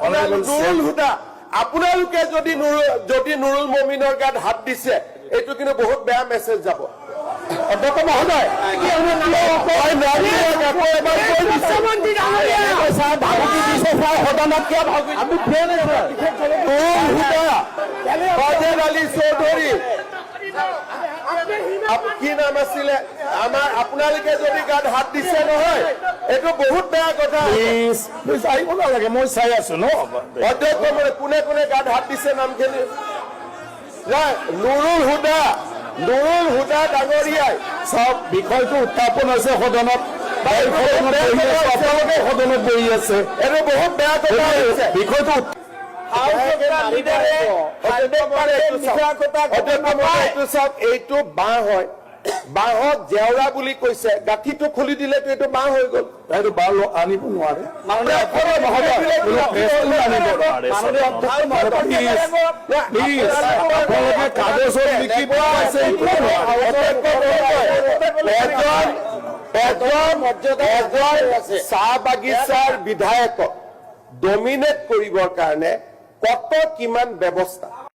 নুৰুল হুদা আপোনালোকে যদি নুৰুল মমিনৰ গাত হাত দিছে এইটো কিন্তু বহুত বেয়া মেছেজ যাব অধ্যক্ষ মহোদয় ফজল আলী চৌধুৰী কি নাম আছিলে আমাৰ আপোনালোকে যদি গাত হাত দিছে নহয় এইটো বহুত বেয়া কথা আহিব নালাগে মই চাই আছো ন অধ্যক্ষ কোনে কোনে গাত হাত দিছে নামখিনি নুৰুল হুদা ডাঙৰীয়াই চব বিষয়টো উত্থাপন হৈছে সদনত সদনত বহি আছে এইটো বহুত বেয়া কথা হৈছে বিষয়টো এইটো বাঁহ হয় বাঁহত জেওৰা বুলি কৈছে গাঁঠিটো খুলি দিলেতো এইটো বাঁহ হৈ গ'ল এইটো বাঁহ আনিব নোৱাৰে কাগজত লিখিব চাহ বাগিচাৰ বিধায়কক ডমিনেট কৰিবৰ কাৰণে কত কিমান ব্যৱস্থা